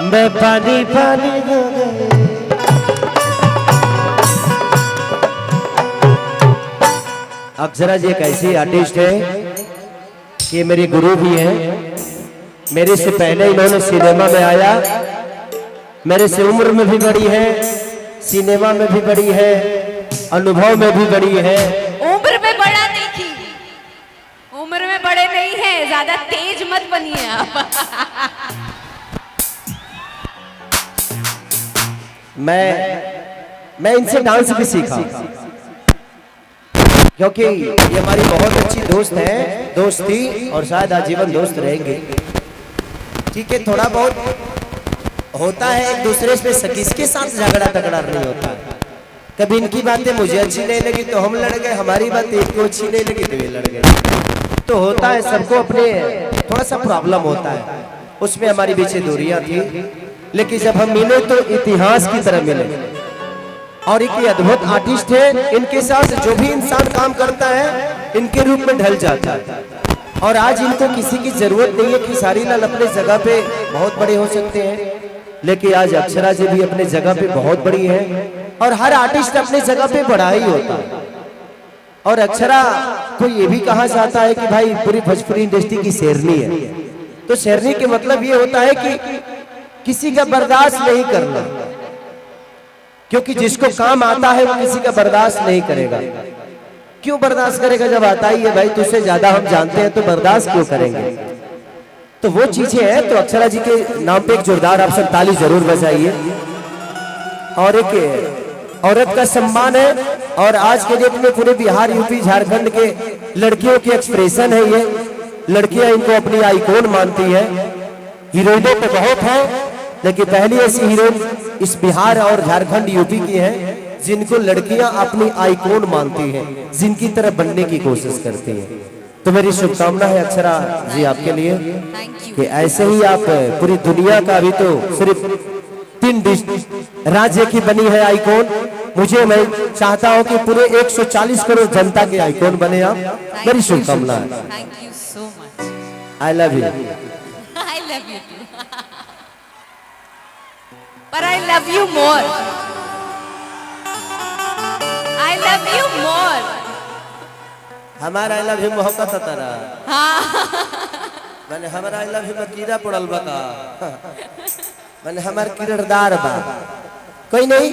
मैं पानी पानी हो गई। अक्षरा जी एक ऐसी आर्टिस्ट है कि मेरी गुरु भी है। मेरे से पहले इन्होंने सिनेमा में आया, मेरे से उम्र में भी बड़ी है, सिनेमा में भी बड़ी है, अनुभव में भी बड़ी है। उम्र में बड़ा नहीं थी, उम्र में बड़े नहीं है, ज्यादा तेज मत बनिए आप। मैं इनसे डांस भी सीखा क्योंकि ये हमारी बहुत अच्छी दोस्त है, दोस्त थी और शायद आजीवन दोस्त रहेंगे। ठीक है, थोड़ा बहुत होता है एक दूसरे से, किसके साथ झगड़ा तगड़ा नहीं होता है। कभी इनकी बातें मुझे अच्छी नहीं लगी तो हम लड़ गए, हमारी बात एक को अच्छी नहीं लगी तो ये लड़ गए। तो होता है, सबको अपने थोड़ा सा प्रॉब्लम होता है, उसमें हमारी पीछे दूरियां थी, लेकिन जब हम मिले तो इतिहास की तरह मिले। और एक अद्भुत आर्टिस्ट है, इनके साथ जो भी इंसान काम करता है इनके रूप में ढल जाता है। और आज इनको किसी की जरूरत नहीं है कि खेसारी लाल अपने जगह पे बहुत बड़े हो सकते हैं, लेकिन आज अक्षरा जी भी अपने जगह पे बहुत बड़ी है और हर आर्टिस्ट अपने जगह पे बड़ा ही होता है। और अक्षरा को ये भी कहा जाता है कि भाई पूरी भोजपुरी इंडस्ट्री की शेरनी है। तो शेरनी के मतलब ये होता है कि किसी का बर्दाश्त नहीं करना, क्योंकि जिसको काम आता है वो किसी का बर्दाश्त नहीं करेगा। क्यों बर्दाश्त करेगा जब आता ही है भाई, तुझसे ज्यादा हम जानते हैं तो बर्दाश्त क्यों करेंगे। तो वो चीजें हैं। तो अक्षरा जी के नाम पे एक जोरदार आप सब ताली जरूर बजाइए। और एक औरत का सम्मान है और आज के डेट में पूरे बिहार, यूपी, झारखंड के लड़कियों की एक्सप्रेशन है ये। लड़कियां इनको अपनी आइकॉन मानती है। हीरोइनों तो बहुत है, लेकिन पहली ऐसी हीरोइन इस बिहार और झारखंड, यूपी की है जिनको लड़कियां अपनी आइकॉन मानती हैं, जिनकी तरह बनने की कोशिश करती हैं। तो मेरी शुभकामना है अक्षरा जी आपके लिए कि ऐसे ही आप पूरी दुनिया का, अभी तो सिर्फ 3 राज्य की बनी है आइकॉन, मुझे मैं चाहता हूं कि पूरे 140 करोड़ जनता के आइकॉन बने आप। मेरी शुभकामना है। Thank you so much. I love you. I love you too. But I love you more. I love you more. हमारा आई लव यू मोहब्बत तारा। हाँ। मैंने हमारा आई लव यू में कीड़ा पड़ल बता। मैंने हमार किरदार बा। कोई नहीं,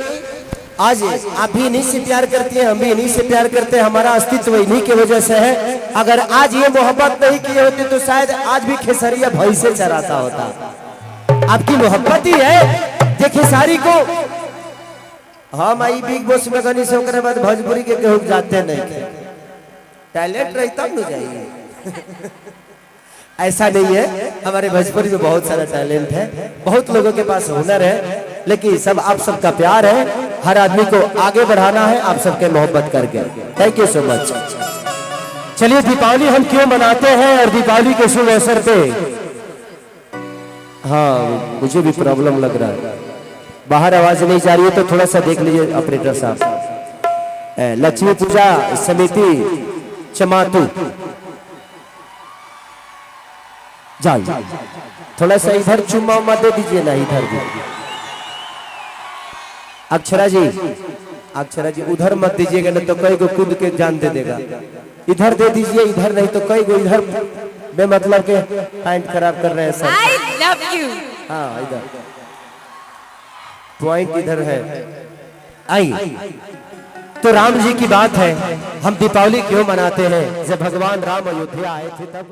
आज आप भी इन्हीं से प्यार करती हैं, हम भी इन्हीं से प्यार करते हैं। हमारा अस्तित्व इन्हीं की वजह से है। अगर आज ये मोहब्बत नहीं की होती तो शायद आज भी खेसरिया भई से चराता होता। आपकी मोहब्बत ही है जे खेसारी को हम आई बिग बॉस में गनी से ओकरे बाद भोजपुरी के केहू जाते नहीं। टैलेंट रही तब न जाइए। ऐसा नहीं है, हमारे भोजपुरी में बहुत सारा टैलेंट है, बहुत लोगों के पास हुनर है, लेकिन सब आप सबका प्यार है। हर आदमी को आगे बढ़ाना है आप सबके मोहब्बत करके। Thank you so much. चलिए, दीपावली हम क्यों मनाते हैं और दीपावली के शुभ अवसर पे, हाँ मुझे भी प्रॉब्लम लग रहा है, बाहर आवाज नहीं जा रही है तो थोड़ा सा देख लीजिए ऑपरेटर साहब। लक्ष्मी पूजा समिति चमातू, जाइए थोड़ा सा इधर चुम्मा उम्मा दे दीजिए ना, इधर भी। अक्षरा जी उधर मत दीजिएगा नहीं तो कई को कूद के जान दे देगा। इधर दे दीजिए, इधर नहीं तो कई को इधर बेमतलब के पॉइंट खराब कर रहे हैं सब। I love you. हाँ, इधर पॉइंट इधर है। आई तो राम जी की बात है, हम दीपावली क्यों मनाते हैं? जब भगवान राम अयोध्या आए थे तब